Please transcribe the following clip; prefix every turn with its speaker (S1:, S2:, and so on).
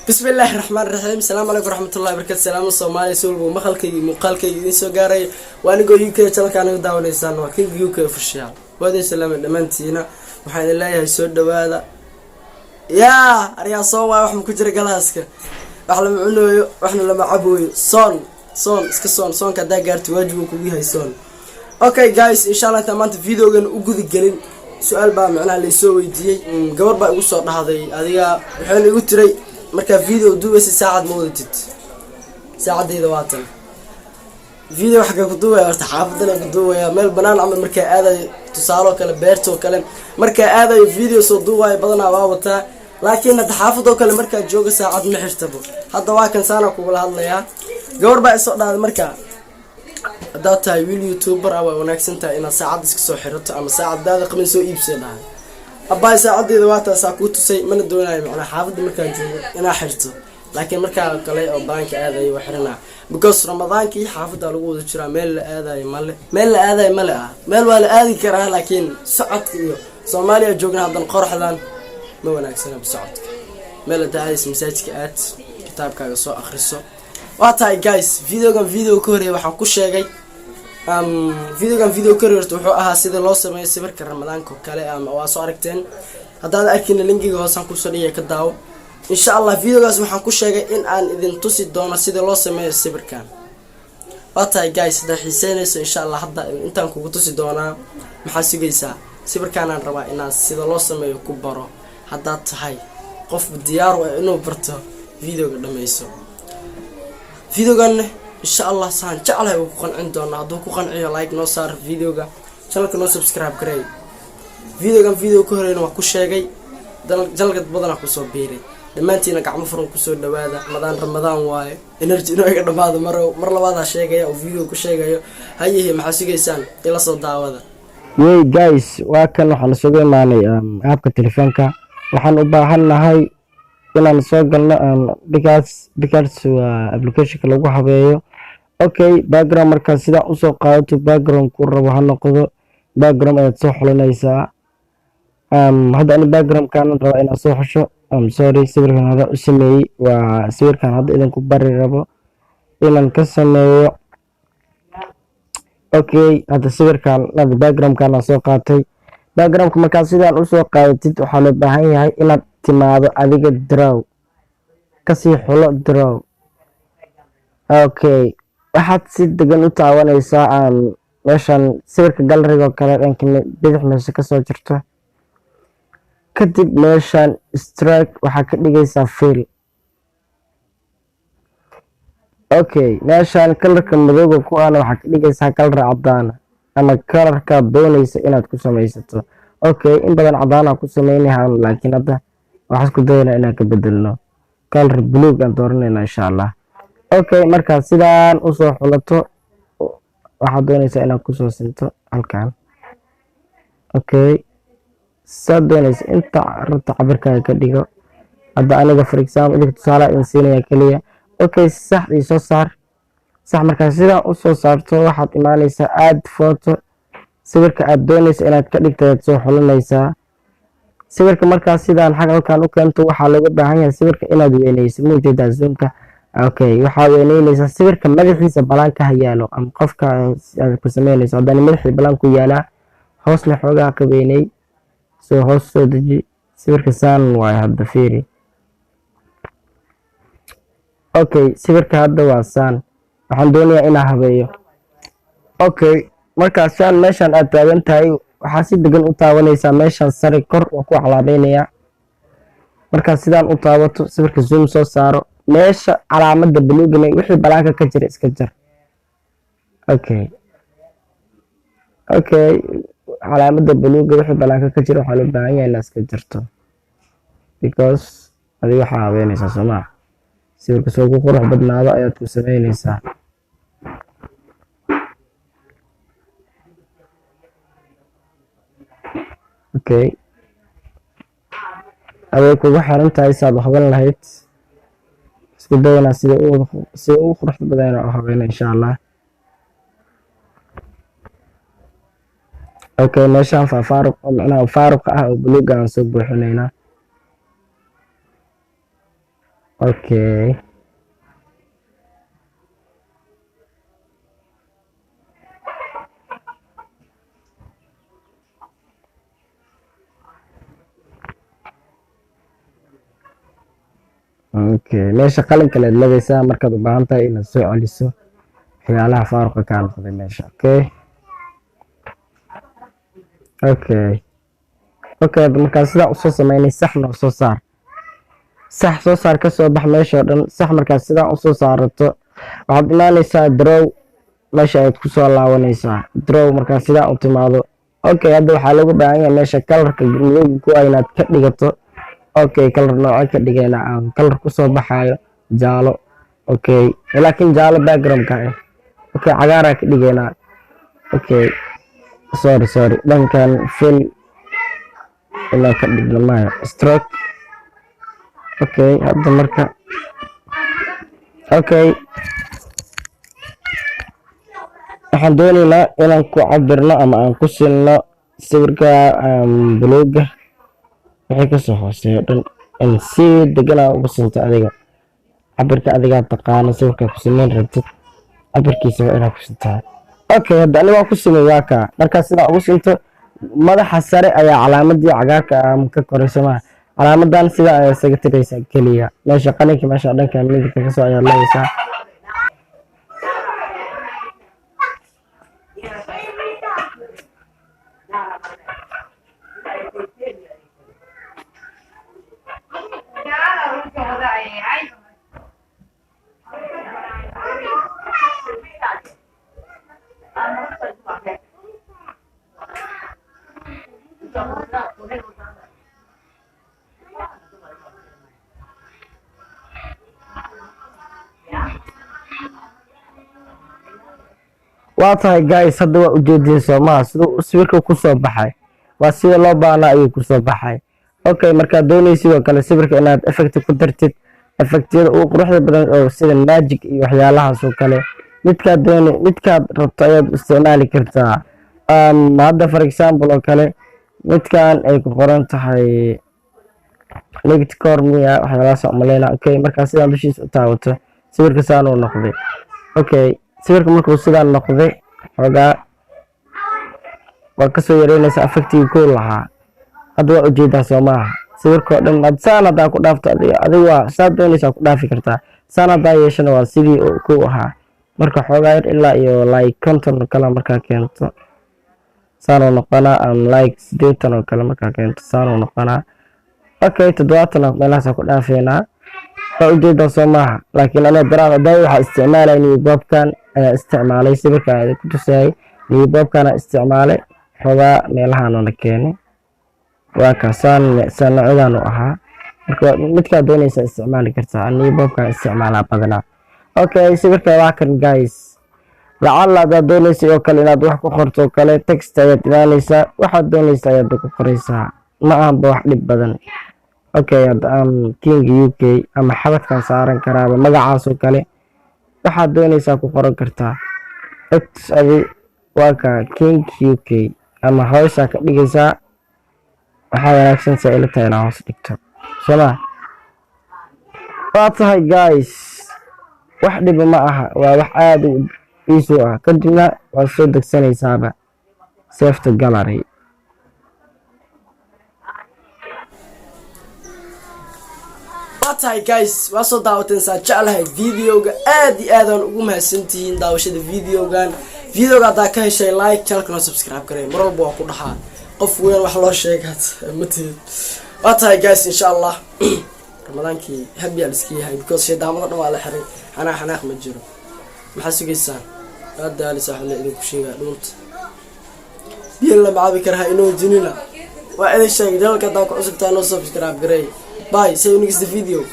S1: بسم الله الرحمن الرحيم. السلام عليكم ورحمة الله وبركاته. سلام الصومالي سولو مخلكي مقالكي إذن سو قاري وأنا قول يوكي تلك أنا داون إنسان وكينج يوكي في الشارع وهذا سلام الأمانتينا وحين الله يسود هذا يا أريا صوما وحنا كجر جلاسك وحنا عنو وحنا لما عبوي صون صون كدا قارت واجبك وبيها صون. أوكي جايز إن شاء الله تمام فيديو جن وجود الجلين سؤال بقى معنا اللي يسوي دي قبل بقى وصل هذه وحين يقول تري marka video duubay saacad moodatid saacadeyda waatan video waxa ku duubay horta xaafadana ku duubay meel banaan ama marka aaday tusaalo kale beerto kale marka aaday video soo duubay badanaa waa wata laakiin hada xaafado kale marka jooga saacad ma xirtabo hada waa kan saana ku wada hadlayaa gabar baa soo dhaaday marka hada tahay wiil youtuber ah wanaagsan tahay inaad saacad iska soo xirato ama saacadaada qaban soo iibsadaan أباي ساعدي ذواتا ساكوت سي من الدنيا معنا حافظ مكان جو أنا حرته لكن مركا كلي أو بانك هذا يوحرنا بقص رمضان كي حافظ على وجود شرا ميل هذا يمل ميل هذا يمل ميل ولا هذه كره لكن سعد صوماليا جوجنا هذا القرح ذا ما وناك سنة بسعد ميل ده هاي مساجك آت كتاب كاغسو أخرسو واتاي جايز فيديو كوري وحكو شيء فيديو كريرت wuxuu ahaa sida loo sameeyo sawirka ramadaanka kale ama waa soo aragteen hadaan arkin linkiga hoosan ku soo dhigay ka daawo insha Allah videogaas waxaan ku sheegay in aan idin tusi doono sida loo sameeyo sawirkan waatay guys hada xiiseynayso insha Allah hadda intaan kugu tusi doonaa maxaa sugaysaa sawirkan aan rabaa inaan sida loo sameeyo ku baro hadda tahay qof diyaar u ah inuu barto videoga dhameyso videogan إن شاء الله سان جعله وقن عندنا هذا وقن عيا لايك نو صار فيديو جا channel كنو سبسكرايب كري فيديو كهرين وكل شيء جلقت بدنا كسر بيري لما أنتينا قاعد مفرم كسر دوادا رمضان واي إنرجي نوعي قدام هذا مرة هذا شيء جاي أو فيديو كل شيء جاي هي محاسيق إنسان يلا صوت هذا
S2: يي جايز وكان وحنا سوي معني أبك التليفون كا وحنا وباهنا هاي إلى نسوقنا بكارس application كلو حبيه okay background marka sida u soo qaadato background ku rabo ha noqdo background aad soo xulanaysaa hada ani background kan rabo inaan soo xusho sorry sawirkan hada u sameeyay waa sawirkan hada idin ku bari rabo inaan ka sameeyo okay hada sawirkan hada background kan soo qaatay background marka sidaan u soo qaadatid waxa loo baahan yahay inaad timaado adiga draw kasi xulo draw okay waxaad si degan u taawanaysaa meeshan sawirka gallery oo kale dhankan bidix meesha ka soo jirto kadib meeshan strike waxa ka dhigaysaa fill okay meeshan colorka madowga ku aan waxa ka dhigaysaa color cadaan ama colorka doonaysa inaad ku samaysato okay in badan cadaan ku sameeynahay laakiin hadda waxaan ku doonayaa inaan ka bedelno color blue aan dooranayna insha Allah okay marka sidaan u soo xulato waxa doonaysaa inaad ku soo sinto halkan okay sadonaysa inta rabta cabirkaaga ka dhigo hadda aniga for example idin tusaale in siinaya kaliya okay sax ii soo saar sax marka sidaan u soo saarto waxaad imaanaysaa add photo sawirka aad doonaysaa inaad ka dhigto soo xulanaysaa sawirka marka sidaan halkan u keento waxa laga baahan yahay sawirka inaad weynayso muujeeda zoomka okay waxa weyneynaysa sawirka madaxiisa balaanka hayaalo ama qofka aad ku sameynayso hadana madaxiisa balaanku yaala hoosna xoogaa ka weynay soo hoos soo deji sawirka saan waa hadda fiiri okay sawirka hadda waa saan waxaan doonayaa inaan habeeyo okay marka saan meeshan aad taagan tahay waxa si degan u taawanaysaa meeshan sare kor oo ku calaameynaya marka sidaan u taawato sawirka zoom soo saaro meesha calaamada buluugna wixii balaanka ka jira iska jar okay calaamada buluuga wixii balaanka ka jira waxa loo baahan yahay inaad iska jarto because adiga waxa haweenaysaa Soomaa sawirka soo qurux badnaado ayaad ku sameynaysaa okay adeeg kugu xiran tahay saad haban lahayd بدينا سيء خرج بدينا أخوينا إن شاء الله أوكي ماشان ففارق أنا فارق بلوغ عن سوق بحنينا Okay. Okay, meesha qalinka leed labaysaa markaad u baahan tahay inaad soo celiso waxyaalaha faaruqa kaa noqday meesha. Okay. Okay. Okay, markaa sidaa usoo sameynay sax noo soo saar. Sax soo saar ka soo bax meesha oo dhan. Sax markaa sidaa usoo saarato waxaad imaanaysaa draw meesha ayaad kusoo laabanaysaa. Draw markaa sidaa u timaado. Okay, hadda waxaa lagu baahan yahay meesha kalarka madowga ku ah inaad ka dhigato. Okay, kalar nooca ka dhigayna aan kalar kusoo baxayo jaalo. Okay, laakiin jaalo background-ka ah. Okay, cagaar ka dhigayna. Okay, sorry dhankan fill ila ka dhigno maayo stroke. Okay, hadda marka okay waxaan doonaynaa inaan ku cabirno ama aan ku silno sawirka buluuga wixii kasoo hooseeyo dhan in si degan ugu sinto adiga cabirka adiga taqaano sawirka ku simeyn rabtid cabirkiisa waa inaad ku sintaa. Okay, hadda aniga ku simay waa ka marka sida ugu sinto madaxa sare ayaa calaamadii cagaarka ka korayso ma calaamadan sida ay isaga tiraysaa kaliya meesha qalinka meesha dhanka midigta ka soo ayaa leeysaa. waa tahay guys hadda waa ujeedin Soomaa sidoo sawirka ku soo baxay waa sida loo baahnaa ayuu ku soo baxay. Okay, marka doonaysid oo kale sawirka inaad effect ku dartid effectyada ugu quruxda badan oo sida magic iyo waxyaalahaas oo kale midkaad rabto ayaad isticmaali kartaa. Hadda for example oo kale midkan ay ku qoran tahay legit cornea waxyaalahaas oo maleena. Okay, marka sidaan dushiisa u taawato sawirka saan uu noqday. Okay, sawirka markuu sidaan noqday xogaa waa kasoo yareynaysa effectiga ku lahaa. hadda waa ujeedaa Soomaa sawirka oo dhan saan hadaa ku dhaafto adiga waa saad doonaysaa ku dhaafi kartaa. Saan hadaa yeeshana waa sidii ku ahaa marka xogaa yar ilaa iyo like content kala markaa keento saan oo noqonaa like 80 oo kale markaa keento saan oo noqonaa. Okay, 70 meelahaas ku dhaafeynaa waa ujeedaa Soomaa laakiin ana daraada waxa isticmaalay niyoobkan ayaa isticmaalay sawirka ay ku tusay niyoobkan isticmaalay xogaa meelahan oo la keenay waa ka sanadan u ahaa marka midka doonaysa isticmaali kartaa niyoobkan isticmaalaa badanaa. Okay, sawirka waa kan guys lacala aad doonaysa oo kale inaad wax ku qorto kale text ayaad imaanaysaa waxaad doonaysaa ayaad ku qoraysaa ma aan wax dhib badan. Okay, King UK ama xabadkan saaran karaaba magacaas oo kale waxaad doonaysaa ku qoran kartaa x adi waa ka King UK ama hoosa ka dhigaysaa waxa wanaagsan si ay la tahay hoos dhigto Soomaa. waa tahay guys wax dhib ma aha waa wax aad u isu ah kadibna waa soo degsanaysaaba save to gallery.
S1: tahay guys waa soo daawateen saa jeclahay videoga aad iyo aad aan ugu mahadsantihiin daawashada videogan hadaa ka heshay like channelka subscribe garee mar walba waa ku dhaxaa qof weyn wax loo sheegaad matid. waa tahay guys insha Allah ramadaankii happy aliski yahay because sheedaamada dhan waa la xiray xanaaq ma jiro maxaa sugaysaan hadda ali saaxile idin ku sheega dhuunta biyo la macaabi karaa inoo jinina waa idin sheegay channelka hadaa ku cusubtaan oo subscribe garee. Bye, see you next video.